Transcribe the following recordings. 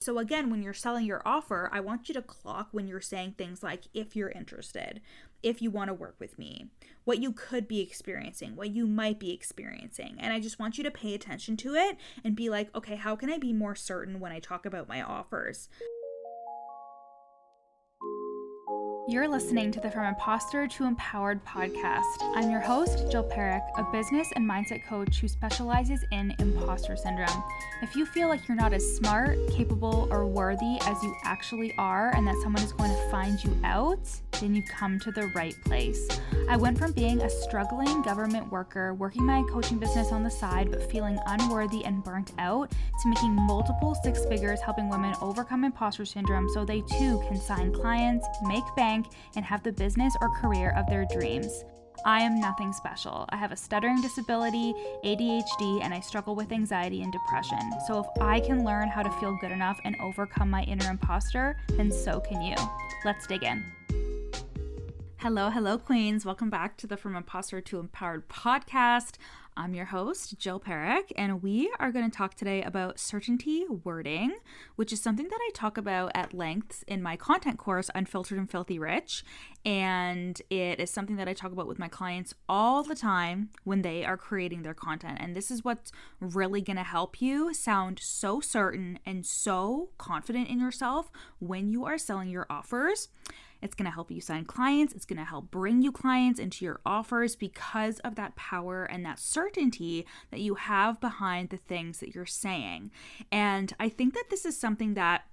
So again, when you're selling your offer, I want you to clock when you're saying things like, if you're interested, if you want to work with me, what you could be experiencing, what you might be experiencing. And I just want you to pay attention to it and be like, okay, how can I be more certain when I talk about my offers? You're listening to the From Imposter to Empowered podcast. I'm your host, Jill Perrick, a business and mindset coach who specializes in imposter syndrome. If you feel like you're not as smart, capable, or worthy as you actually are, and that someone is going to find you out, then you've come to the right place. I went from being a struggling government worker, working my coaching business on the side, but feeling unworthy and burnt out, to making multiple six figures helping women overcome imposter syndrome so they too can sign clients, make bank, and have the business or career of their dreams. I am nothing special. I have a stuttering disability, ADHD, and I struggle with anxiety and depression. So if I can learn how to feel good enough and overcome my inner imposter, then so can you. Let's dig in. Hello, queens. Welcome back to the From Imposter to Empowered podcast. I'm your host, Jill Perrick, and we are going to talk today about certainty wording, which is something that I talk about at length in my content course, Unfiltered and Filthy Rich. And it is something that I talk about with my clients all the time when they are creating their content. And this is what's really going to help you sound so certain and so confident in yourself when you are selling your offers. It's going to help you sign clients. It's going to help bring you clients into your offers because of that power and that certainty that you have behind the things that you're saying. And I think that this is something that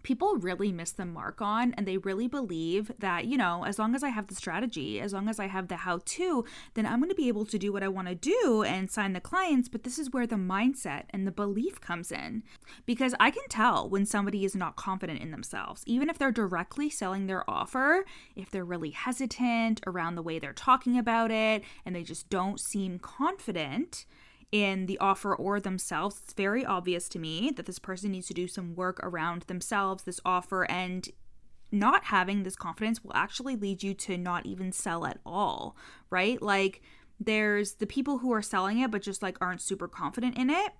people really miss the mark on, and they really believe that, as long as I have the strategy, as long as I have the how-to, then I'm going to be able to do what I want to do and sign the clients. But this is where the mindset and the belief comes in, because I can tell when somebody is not confident in themselves, even if they're directly selling their offer, if they're really hesitant around the way they're talking about it, and they just don't seem confident in the offer or themselves. It's very obvious to me that this person needs to do some work around themselves, this offer, and not having this confidence will actually lead you to not even sell at all, right? Like, there's the people who are selling it but just aren't super confident in it,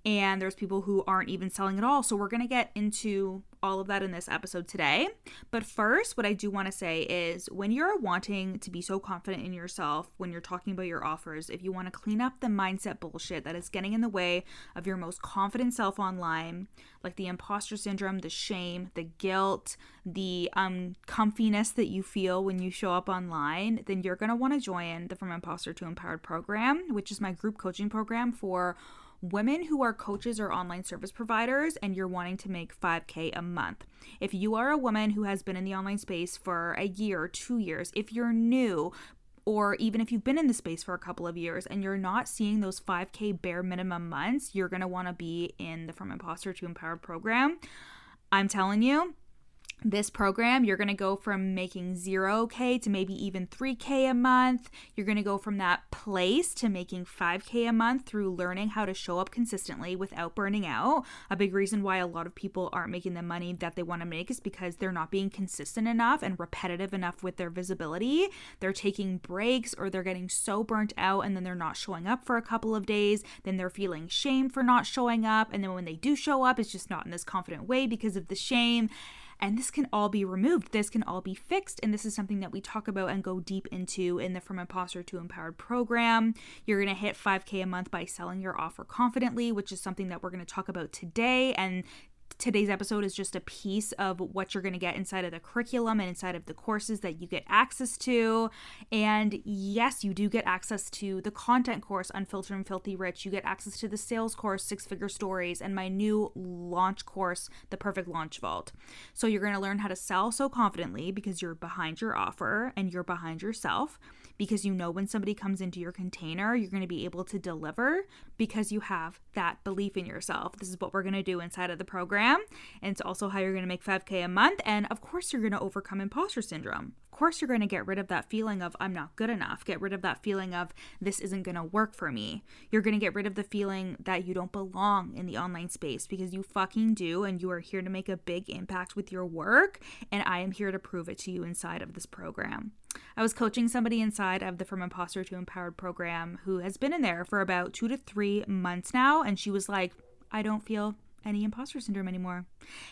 and there's people who aren't even selling at all. So we're going to get into all of that in this episode today. But first, what I do want to say is, when you're wanting to be so confident in yourself, when you're talking about your offers, if you want to clean up the mindset bullshit that is getting in the way of your most confident self online, like the imposter syndrome, the shame, the guilt, the uncomfiness that you feel when you show up online, then you're going to want to join the From Imposter to Empowered program, which is my group coaching program for women who are coaches or online service providers, and you're wanting to make $5,000 a month. If you are a woman who has been in the online space for a year, 2 years, if you're new, or even if you've been in the space for a couple of years and you're not seeing those $5,000 bare minimum months, you're going to want to be in the From Imposter to Empowered program. I'm telling you, this program, you're going to go from making $0,000 to maybe even $3,000 a month. You're going to go from that place to making $5,000 a month through learning how to show up consistently without burning out. A big reason why a lot of people aren't making the money that they want to make is because they're not being consistent enough and repetitive enough with their visibility. They're taking breaks, or they're getting so burnt out and then they're not showing up for a couple of days. Then they're feeling shame for not showing up. And then when they do show up, it's just not in this confident way because of the shame. And this can all be removed. This can all be fixed. And this is something that we talk about and go deep into in the From Imposter to Empowered program. You're going to hit $5,000 a month by selling your offer confidently, which is something that we're going to talk about today. And today's episode is just a piece of what you're going to get inside of the curriculum and inside of the courses that you get access to. And yes, you do get access to the content course, Unfiltered and Filthy Rich. You get access to the sales course, 6-Figure Stories, and my new launch course, The Perfect Launch Vault. So you're going to learn how to sell so confidently because you're behind your offer and you're behind yourself, because you know when somebody comes into your container, you're going to be able to deliver because you have that belief in yourself. This is what we're going to do inside of the program. And it's also how you're going to make $5,000 a month. And of course, you're going to overcome imposter syndrome. Of course, you're going to get rid of that feeling of I'm not good enough. Get rid of that feeling of this isn't going to work for me. You're going to get rid of the feeling that you don't belong in the online space, because you fucking do. And you are here to make a big impact with your work. And I am here to prove it to you inside of this program. I was coaching somebody inside of the From Imposter to Empowered program who has been in there for about 2 to 3 months now. And she was like, I don't feel any imposter syndrome anymore.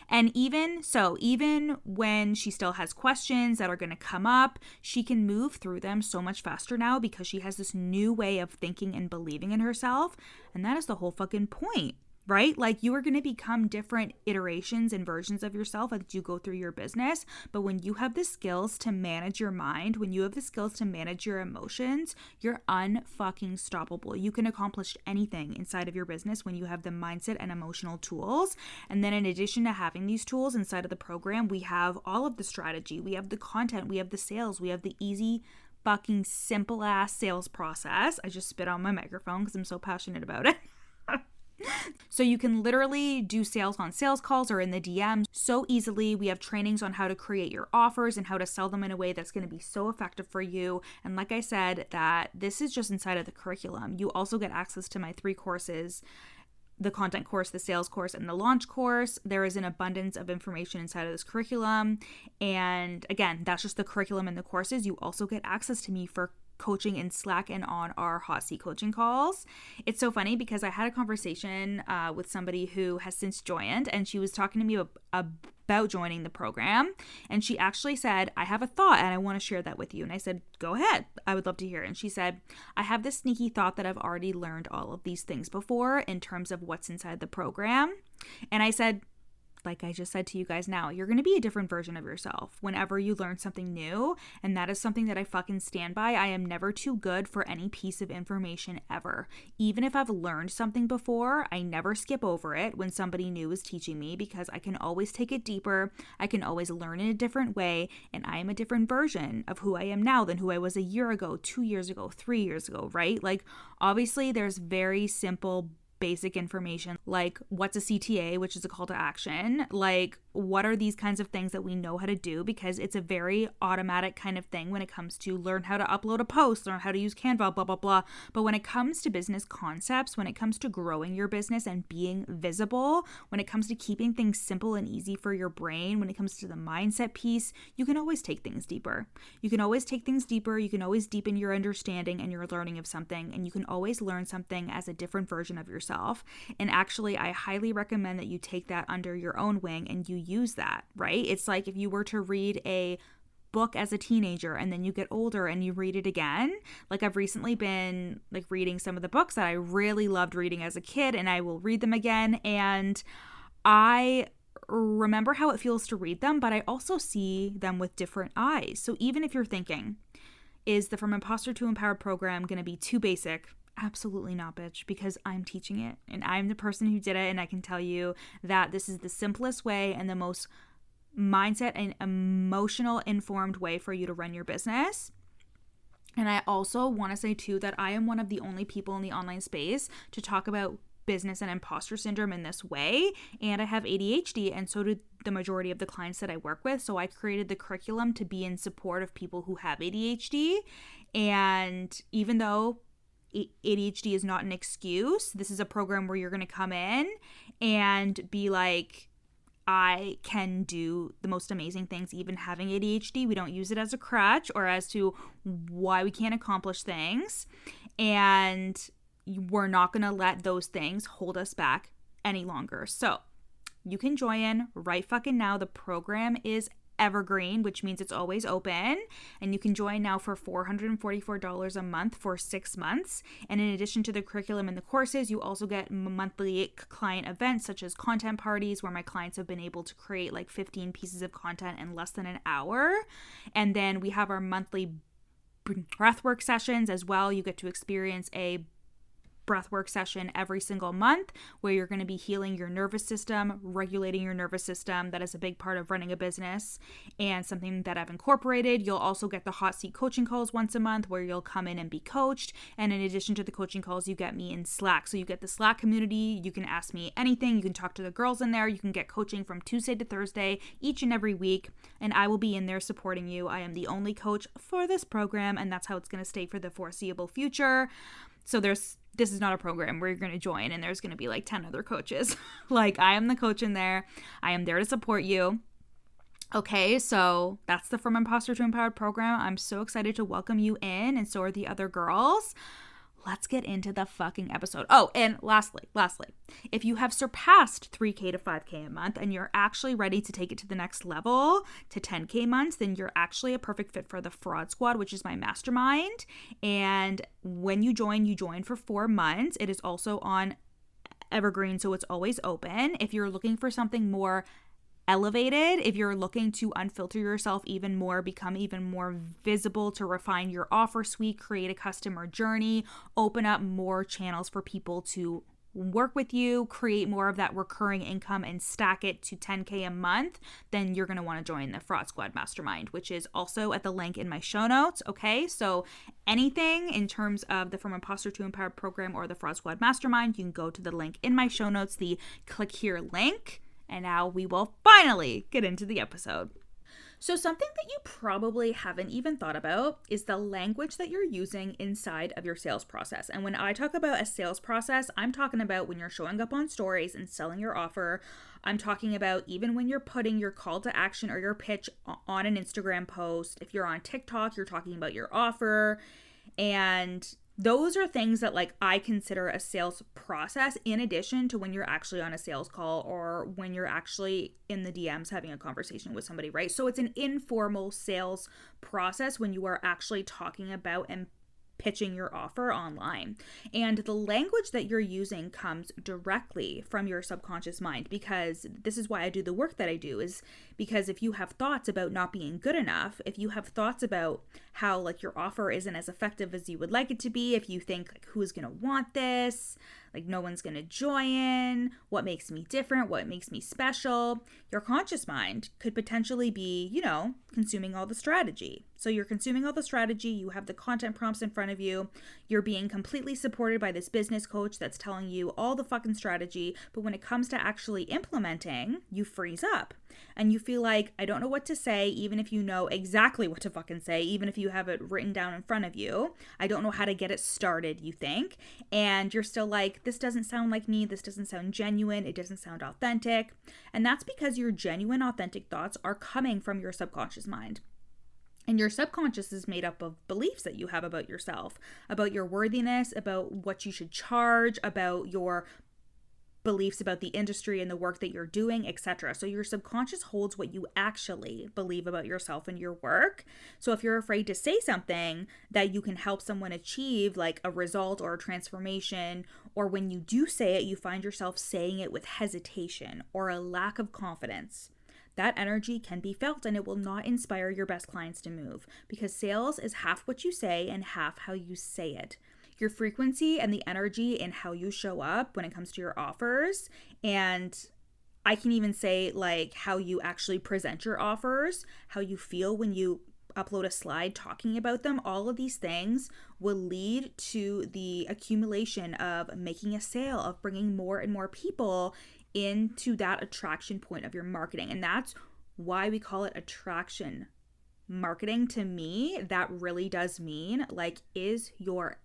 And even when she still has questions that are going to come up, she can move through them so much faster now because she has this new way of thinking and believing in herself. And that is the whole fucking point, right? Like, you are going to become different iterations and versions of yourself as you go through your business. But when you have the skills to manage your mind, when you have the skills to manage your emotions, you're unfucking stoppable. You can accomplish anything inside of your business when you have the mindset and emotional tools. And then in addition to having these tools inside of the program, we have all of the strategy, we have the content, we have the sales, we have the easy fucking simple ass sales process. I just spit on my microphone because I'm so passionate about it. So you can literally do sales on sales calls or in the DMs so easily. We have trainings on how to create your offers and how to sell them in a way that's going to be so effective for you. And like I said, that this is just inside of the curriculum. You also get access to my 3 courses: the content course, the sales course, and the launch course. There is an abundance of information inside of this curriculum. And again, that's just the curriculum and the courses. You also get access to me for coaching in Slack and on our hot seat coaching calls. It's so funny because I had a conversation with somebody who has since joined, and she was talking to me about joining the program. And she actually said, I have a thought and I want to share that with you. And I said, go ahead. I would love to hear it. And she said, I have this sneaky thought that I've already learned all of these things before in terms of what's inside the program. And I said, like I just said to you guys now, you're going to be a different version of yourself whenever you learn something new. And that is something that I fucking stand by. I am never too good for any piece of information ever. Even if I've learned something before, I never skip over it when somebody new is teaching me, because I can always take it deeper. I can always learn in a different way. And I am a different version of who I am now than who I was a year ago, 2 years ago, 3 years ago, right? Like, obviously there's very simple basic information like what's a CTA, which is a call to action, like what are these kinds of things that we know how to do, because it's a very automatic kind of thing when it comes to learn how to upload a post, learn how to use Canva, blah, blah, blah. But when it comes to business concepts, when it comes to growing your business and being visible, when it comes to keeping things simple and easy for your brain, when it comes to the mindset piece, you can always take things deeper. You can always take things deeper. You can always deepen your understanding and your learning of something, and you can always learn something as a different version of yourself. And actually, I highly recommend that you take that under your own wing and you use that, right? It's like if you were to read a book as a teenager and then you get older and you read it again. Like, I've recently been like reading some of the books that I really loved reading as a kid, and I will read them again, and I remember how it feels to read them, but I also see them with different eyes. So even if you're thinking, is the From Imposter to Empowered program going to be too basic? Absolutely not, bitch, because I'm teaching it and I'm the person who did it, and I can tell you that this is the simplest way and the most mindset and emotional informed way for you to run your business. And I also want to say too that I am one of the only people in the online space to talk about business and imposter syndrome in this way. And I have ADHD, and so do the majority of the clients that I work with. So I created the curriculum to be in support of people who have ADHD. And even though ADHD is not an excuse, this is a program where you're going to come in and be like, I can do the most amazing things even having ADHD. We don't use it as a crutch or as to why we can't accomplish things. And we're not going to let those things hold us back any longer. So you can join right fucking now. The program is evergreen, which means it's always open, and you can join now for $444 a month for 6 months. And in addition to the curriculum and the courses, you also get monthly client events such as content parties, where my clients have been able to create like 15 pieces of content in less than an hour. And then we have our monthly breathwork sessions as well. You get to experience a breathwork session every single month where you're going to be healing your nervous system, regulating your nervous system. That is a big part of running a business and something that I've incorporated. You'll also get the hot seat coaching calls once a month where you'll come in and be coached. And in addition to the coaching calls, you get me in Slack. So you get the Slack community. You can ask me anything. You can talk to the girls in there. You can get coaching from Tuesday to Thursday each and every week. And I will be in there supporting you. I am the only coach for this program, and that's how it's going to stay for the foreseeable future. So this is not a program where you're going to join and there's going to be like 10 other coaches. Like, I am the coach in there. I am there to support you. Okay, so that's the From Imposter to Empowered program. I'm so excited to welcome you in, and so are the other girls. let's get into the fucking episode. Oh, and lastly, if you have surpassed 3K to 5K a month and you're actually ready to take it to the next level to 10K months, then you're actually a perfect fit for the Fraud Squad, which is my mastermind. And when you join for 4 months. It is also on Evergreen, so it's always open. If you're looking for something more elevated, if you're looking to unfilter yourself even more, become even more visible, to refine your offer suite, create a customer journey, open up more channels for people to work with you, create more of that recurring income and stack it to 10K a month, then you're going to want to join the Fraud Squad Mastermind, which is also at the link in my show notes. Okay, so anything in terms of the From Imposter to Empowered program or the Fraud Squad Mastermind, you can go to the link in my show notes, the click here link. And now we will finally get into the episode. So something that you probably haven't even thought about is the language that you're using inside of your sales process. And when I talk about a sales process, I'm talking about when you're showing up on stories and selling your offer. I'm talking about even when you're putting your call to action or your pitch on an Instagram post. If you're on TikTok, you're talking about your offer. And those are things that like I consider a sales process, in addition to when you're actually on a sales call or when you're actually in the DMs having a conversation with somebody, right? So it's an informal sales process when you are actually talking about and pitching your offer online. And the language that you're using comes directly from your subconscious mind, because this is why I do the work that I do, is because if you have thoughts about not being good enough, if you have thoughts about how like your offer isn't as effective as you would like it to be, if you think like who's going to want this, like no one's going to join, what makes me different, what makes me special, your conscious mind could potentially be, you know, consuming all the strategy. So you're consuming all the strategy, you have the content prompts in front of you, you're being completely supported by this business coach that's telling you all the fucking strategy, but when it comes to actually implementing, you freeze up. And you feel like, I don't know what to say, even if you know exactly what to fucking say, even if you have it written down in front of you. I don't know how to get it started, you think. And you're still like, this doesn't sound like me, this doesn't sound genuine, it doesn't sound authentic. And that's because your genuine, authentic thoughts are coming from your subconscious mind. And your subconscious is made up of beliefs that you have about yourself, about your worthiness, about what you should charge, about your beliefs about the industry and the work that you're doing, etc. So your subconscious holds what you actually believe about yourself and your work. So if you're afraid to say something that you can help someone achieve, like a result or a transformation, or when you do say it, you find yourself saying it with hesitation or a lack of confidence, that energy can be felt and it will not inspire your best clients to move, because sales is half what you say and half how you say it. Your frequency and the energy in how you show up when it comes to your offers, and I can even say like how you actually present your offers, how you feel when you upload a slide talking about them, all of these things will lead to the accumulation of making a sale, of bringing more and more people into that attraction point of your marketing. And that's why we call it attraction marketing. To me, that really does mean like, is your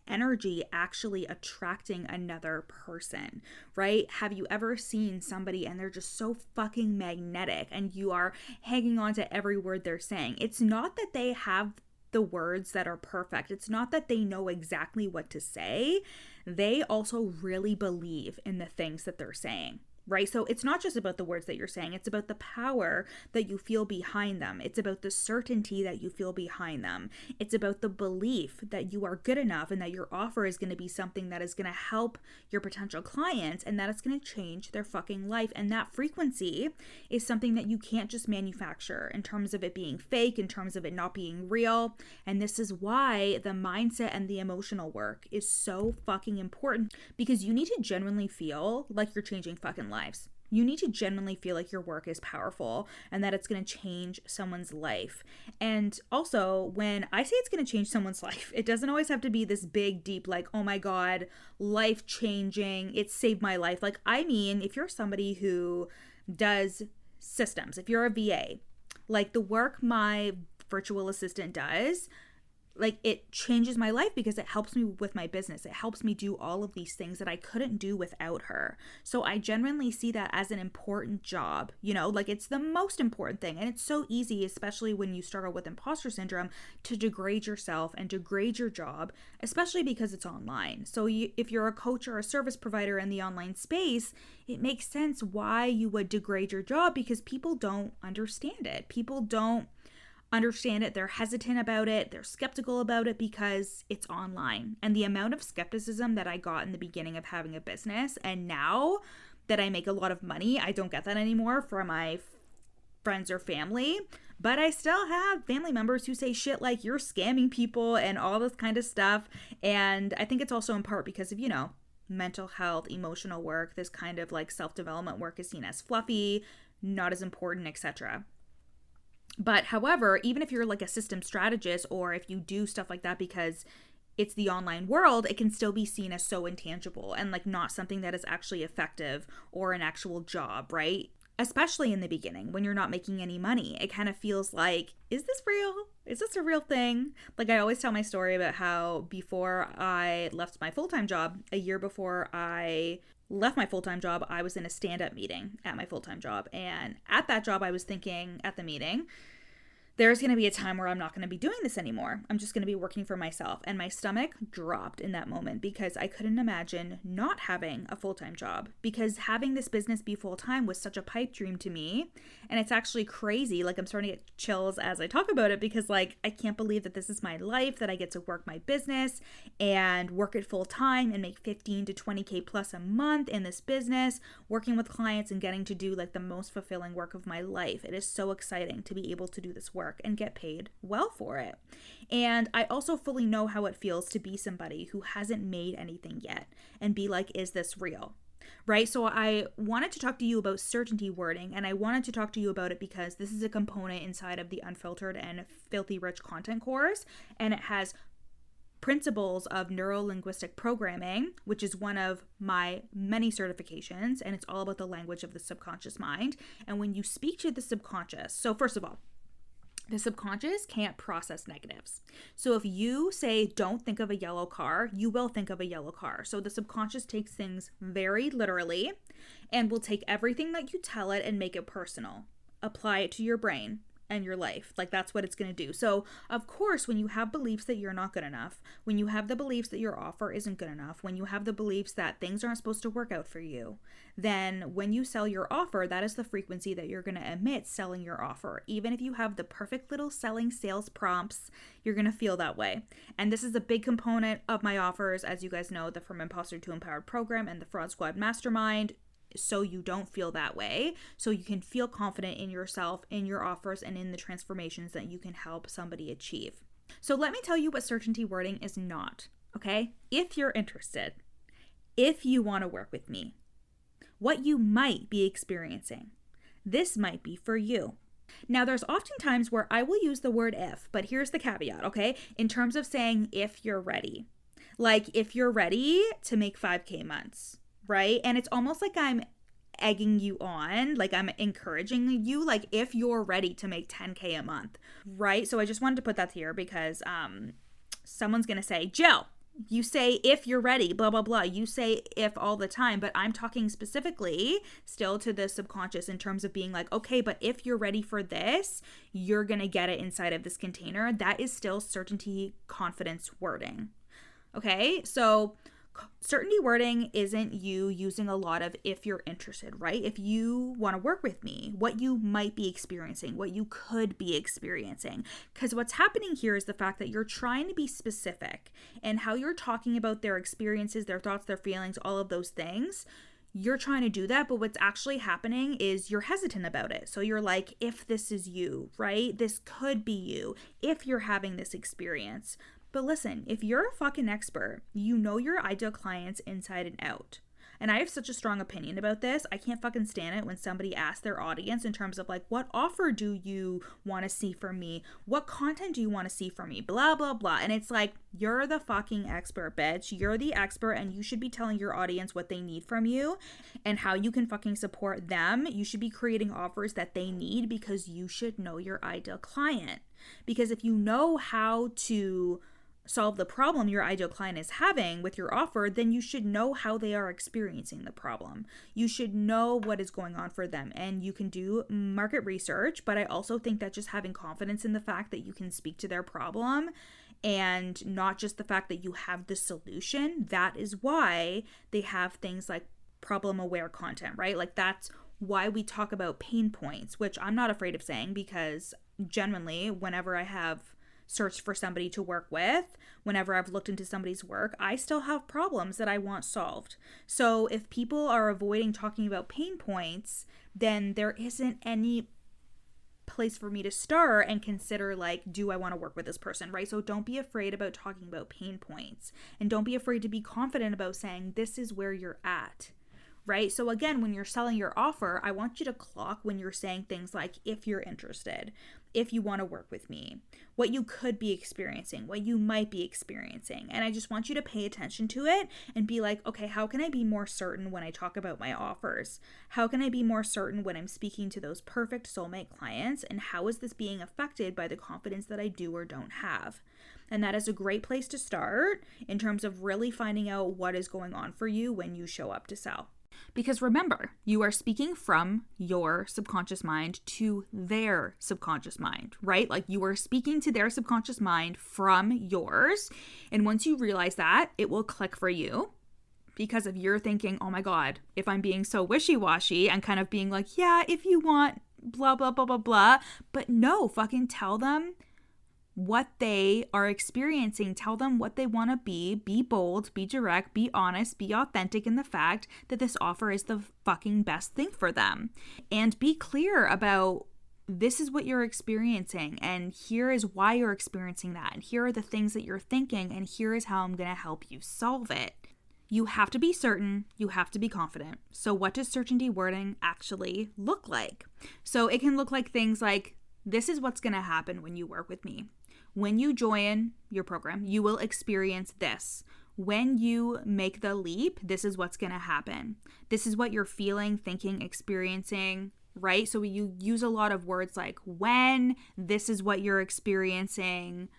energy actually attracting another person, right? Have you ever seen somebody and they're just so fucking magnetic and you are hanging on to every word they're saying? It's not that they have the words that are perfect. It's not that they know exactly what to say. They also really believe in the things that they're saying. Right? So it's not just about the words that you're saying. It's about the power that you feel behind them. It's about the certainty that you feel behind them. It's about the belief that you are good enough and that your offer is going to be something that is going to help your potential clients and that it's going to change their fucking life. And that frequency is something that you can't just manufacture in terms of it being fake, in terms of it not being real. And this is why the mindset and the emotional work is so fucking important, because you need to genuinely feel like you're changing fucking lives. You need to genuinely feel like your work is powerful and that it's going to change someone's life. And also, when I say it's going to change someone's life, it doesn't always have to be this big, deep, like, oh my God, life changing, it saved my life. Like, I mean, if you're somebody who does systems, if you're a VA, like the work my virtual assistant does, like it changes my life because it helps me with my business. It helps me do all of these things that I couldn't do without her. So I genuinely see that as an important job, you know, like it's the most important thing. And it's so easy, especially when you struggle with imposter syndrome, to degrade yourself and degrade your job, especially because it's online. So if you're a coach or a service provider in the online space, it makes sense why you would degrade your job, because people don't understand it. People don't understand it. They're hesitant about it. They're skeptical about it because it's online. And the amount of skepticism that I got in the beginning of having a business, and now that I make a lot of money, I don't get that anymore from my friends or family. But I still have family members who say shit like you're scamming people and all this kind of stuff. And I think it's also in part because of, you know, mental health, emotional work. This kind of like self-development work is seen as fluffy, not as important, etc. But however, even if you're like a system strategist, or if you do stuff like that because it's the online world, it can still be seen as so intangible and like not something that is actually effective or an actual job, right? Especially in the beginning when you're not making any money. It kind of feels like, is this real? Is this a real thing? Like I always tell my story about how before I left my full-time job, a year before I left my full-time job, I was in a stand-up meeting at my full-time job. And at that job, I was thinking at the meeting, there's going to be a time where I'm not going to be doing this anymore. I'm just going to be working for myself. And my stomach dropped in that moment because I couldn't imagine not having a full-time job, because having this business be full-time was such a pipe dream to me. And it's actually crazy. Like I'm starting to get chills as I talk about it, because like I can't believe that this is my life, that I get to work my business and work it full-time and make 15 to 20K plus a month in this business, working with clients and getting to do like the most fulfilling work of my life. It is so exciting to be able to do this work and get paid well for it. And I also fully know how it feels to be somebody who hasn't made anything yet and be like, is this real? Right? So I wanted to talk to you about certainty wording, and I wanted to talk to you about it because this is a component inside of the Unfiltered and Filthy Rich content course, and it has principles of neuro-linguistic programming, which is one of my many certifications, and it's all about the language of the subconscious mind. And when you speak to the subconscious, so first of all, the subconscious can't process negatives. So if you say, don't think of a yellow car, you will think of a yellow car. So the subconscious takes things very literally and will take everything that you tell it and make it personal. Apply it to your brain and your life. Like that's what it's going to do. So of course, when you have beliefs that you're not good enough, when you have the beliefs that your offer isn't good enough, when you have the beliefs that things aren't supposed to work out for you, then when you sell your offer, that is the frequency that you're going to emit selling your offer. Even if you have the perfect little selling sales prompts, you're going to feel that way. And this is a big component of my offers. As you guys know, the From Imposter to Empowered program and the Fraud Squad Mastermind, so you don't feel that way, so you can feel confident in yourself, in your offers, and in the transformations that you can help somebody achieve. So let me tell you what certainty wording is not, okay? If you're interested, if you want to work with me, what you might be experiencing, this might be for you. Now, there's often times where I will use the word if, but here's the caveat, okay? In terms of saying if you're ready. Like if you're ready to make 5K months, right? And it's almost like I'm egging you on, like I'm encouraging you, like if you're ready to make 10K a month, right? So I just wanted to put that here because someone's gonna say, Jill, you say if you're ready, blah, blah, blah. You say if all the time, but I'm talking specifically still to the subconscious in terms of being like, okay, but if you're ready for this, you're gonna get it inside of this container. That is still certainty, confidence wording. Okay, so certainty wording isn't you using a lot of if you're interested, right? If you want to work with me, what you might be experiencing, what you could be experiencing. Because what's happening here is the fact that you're trying to be specific and how you're talking about their experiences, their thoughts, their feelings, all of those things. You're trying to do that, but what's actually happening is you're hesitant about it. So you're like, if this is you, right? This could be you if you're having this experience. But listen, if you're a fucking expert, you know your ideal clients inside and out. And I have such a strong opinion about this. I can't fucking stand it when somebody asks their audience in terms of like, what offer do you want to see from me? What content do you want to see from me? Blah, blah, blah. And it's like, you're the fucking expert, bitch. You're the expert, and you should be telling your audience what they need from you and how you can fucking support them. You should be creating offers that they need because you should know your ideal client. Because if you know how to solve the problem your ideal client is having with your offer, then you should know how they are experiencing the problem. You should know what is going on for them, and you can do market research. But I also think that just having confidence in the fact that you can speak to their problem and not just the fact that you have the solution, that is why they have things like problem aware content, right? Like that's why we talk about pain points, which I'm not afraid of saying, because genuinely, whenever I have searched for somebody to work with, whenever I've looked into somebody's work, I still have problems that I want solved. So if people are avoiding talking about pain points, then there isn't any place for me to start and consider like, do I want to work with this person, right? So don't be afraid about talking about pain points, and don't be afraid to be confident about saying this is where you're at. Right? So again, when you're selling your offer, I want you to clock when you're saying things like, if you're interested, if you want to work with me, what you could be experiencing, what you might be experiencing. And I just want you to pay attention to it and be like, okay, how can I be more certain when I talk about my offers? How can I be more certain when I'm speaking to those perfect soulmate clients? And how is this being affected by the confidence that I do or don't have? And that is a great place to start in terms of really finding out what is going on for you when you show up to sell. Because remember, you are speaking from your subconscious mind to their subconscious mind, right? Like you are speaking to their subconscious mind from yours. And once you realize that, it will click for you. Because if you're thinking, oh my God, if I'm being so wishy-washy and kind of being like, yeah, if you want blah, blah, blah, blah, blah. But no, fucking tell them what they are experiencing. Tell them what they want to be bold, be direct, be honest, be authentic in the fact that this offer is the fucking best thing for them. And be clear about, this is what you're experiencing, and here is why you're experiencing that, and here are the things that you're thinking, and here is how I'm going to help you solve it. You have to be certain, you have to be confident. So what does certainty wording actually look like? So it can look like things like, this is what's going to happen when you work with me. When you join your program, you will experience this. When you make the leap, this is what's going to happen. This is what you're feeling, thinking, experiencing, right? So you use a lot of words like when, this is what you're experiencing,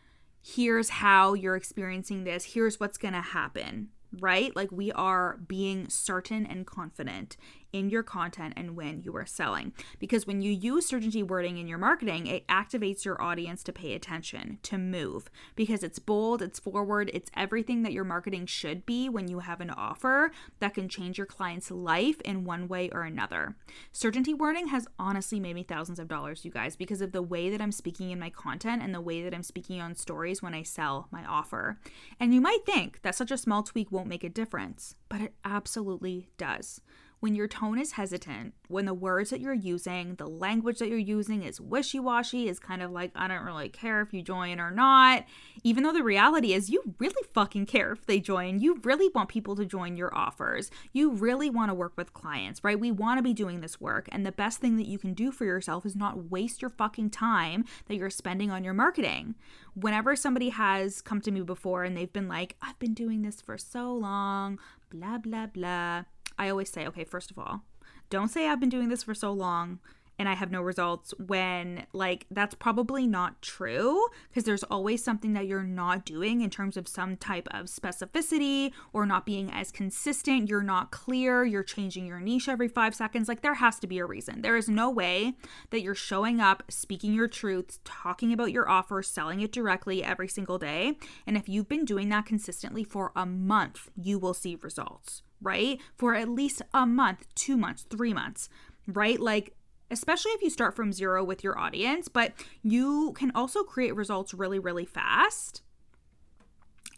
here's how you're experiencing this, here's what's going to happen, right? Like we are being certain and confident in your content and when you are selling. Because when you use certainty wording in your marketing, it activates your audience to pay attention, to move, because it's bold, it's forward, it's everything that your marketing should be when you have an offer that can change your client's life in one way or another. Certainty wording has honestly made me thousands of dollars, you guys, because of the way that I'm speaking in my content and the way that I'm speaking on stories when I sell my offer. And you might think that such a small tweak won't make a difference, but it absolutely does. When your tone is hesitant, when the words that you're using, the language that you're using is wishy-washy, is kind of like, I don't really care if you join or not, even though the reality is you really fucking care if they join. You really want people to join your offers. You really want to work with clients, right? We want to be doing this work. And the best thing that you can do for yourself is not waste your fucking time that you're spending on your marketing. Whenever somebody has come to me before and they've been like, I've been doing this for so long, blah, blah, blah, I always say, okay, first of all, don't say I've been doing this for so long and I have no results, when like that's probably not true, because there's always something that you're not doing in terms of some type of specificity or not being as consistent. You're not clear. You're changing your niche every 5 seconds. Like there has to be a reason. There is no way that you're showing up, speaking your truths, talking about your offer, selling it directly every single day. And if you've been doing that consistently for a month, you will see results, right? For at least a month, 2 months, 3 months, right? Like, especially if you start from zero with your audience, but you can also create results really, really fast.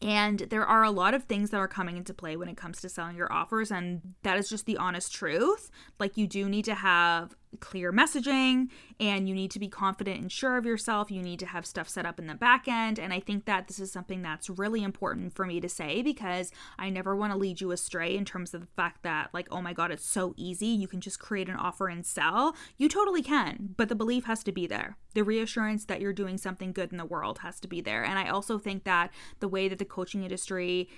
And there are a lot of things that are coming into play when it comes to selling your offers, and that is just the honest truth. Like you do need to have clear messaging, and you need to be confident and sure of yourself. You need to have stuff set up in the back end. And I think that this is something that's really important for me to say, because I never want to lead you astray in terms of the fact that, like, oh my God, it's so easy. You can just create an offer and sell. You totally can, but the belief has to be there. The reassurance that you're doing something good in the world has to be there. And I also think that the way that the coaching industry,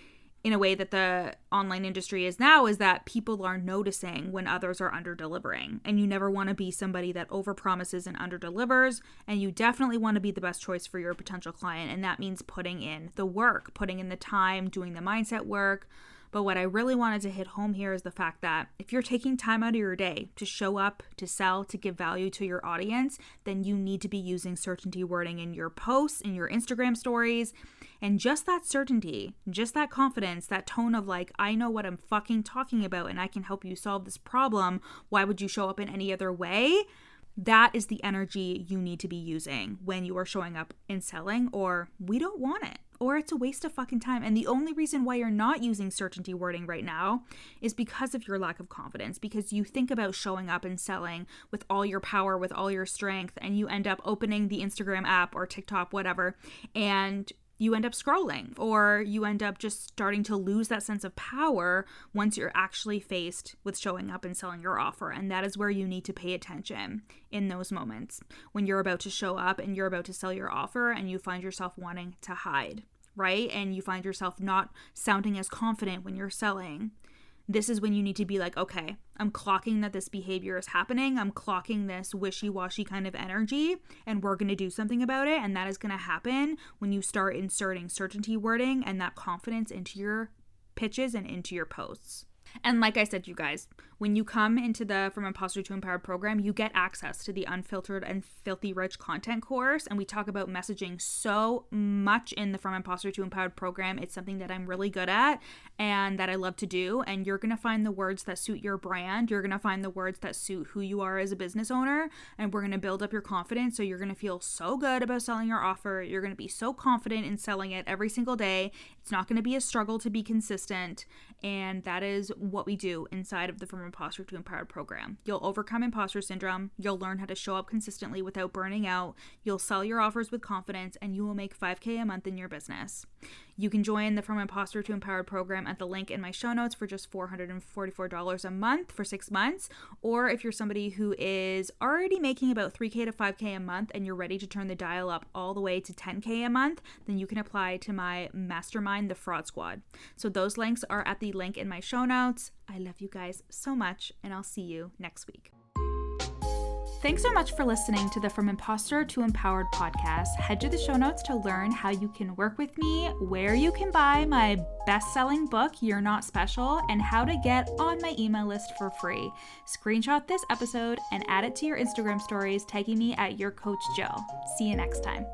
in a way that the online industry is now, is that people are noticing when others are under-delivering. And you never want to be somebody that over-promises and under-delivers. And you definitely want to be the best choice for your potential client. And that means putting in the work, putting in the time, doing the mindset work. But what I really wanted to hit home here is the fact that if you're taking time out of your day to show up, to sell, to give value to your audience, then you need to be using certainty wording in your posts, in your Instagram stories. And just that certainty, just that confidence, that tone of like, I know what I'm fucking talking about and I can help you solve this problem. Why would you show up in any other way? That is the energy you need to be using when you are showing up and selling, or we don't want it, or it's a waste of fucking time. And the only reason why you're not using certainty wording right now is because of your lack of confidence, because you think about showing up and selling with all your power, with all your strength, and you end up opening the Instagram app or TikTok, whatever, and you end up scrolling, or you end up just starting to lose that sense of power once you're actually faced with showing up and selling your offer. And that is where you need to pay attention in those moments when you're about to show up and you're about to sell your offer and you find yourself wanting to hide, right? And you find yourself not sounding as confident when you're selling. This is when you need to be like, okay, I'm clocking that this behavior is happening. I'm clocking this wishy-washy kind of energy, and we're going to do something about it. And that is going to happen when you start inserting certainty wording and that confidence into your pitches and into your posts. And like I said, you guys, when you come into the From Imposter to Empowered program, you get access to the Unfiltered and Filthy Rich content course. And we talk about messaging so much in the From Imposter to Empowered program. It's something that I'm really good at and that I love to do. And you're going to find the words that suit your brand. You're going to find the words that suit who you are as a business owner. And we're going to build up your confidence. So you're going to feel so good about selling your offer. You're going to be so confident in selling it every single day. It's not going to be a struggle to be consistent. And that is what we do inside of the From Imposter to Empowered program. You'll overcome imposter syndrome. You'll learn how to show up consistently without burning out. You'll sell your offers with confidence, and you will make $5,000 a month in your business. You can join the From Imposter to Empowered program at the link in my show notes for just $444 a month for 6 months. Or if you're somebody who is already making about $3,000 to $5,000 a month and you're ready to turn the dial up all the way to $10,000 a month, then you can apply to my mastermind, the Fraud Squad. So those links are at the link in my show notes. I love you guys so much, and I'll see you next week. Thanks so much for listening to the From Imposter to Empowered podcast. Head to the show notes to learn how you can work with me, where you can buy my best-selling book, You're Not Special, and how to get on my email list for free. Screenshot this episode and add it to your Instagram stories, tagging me at YourCoachJill. See you next time.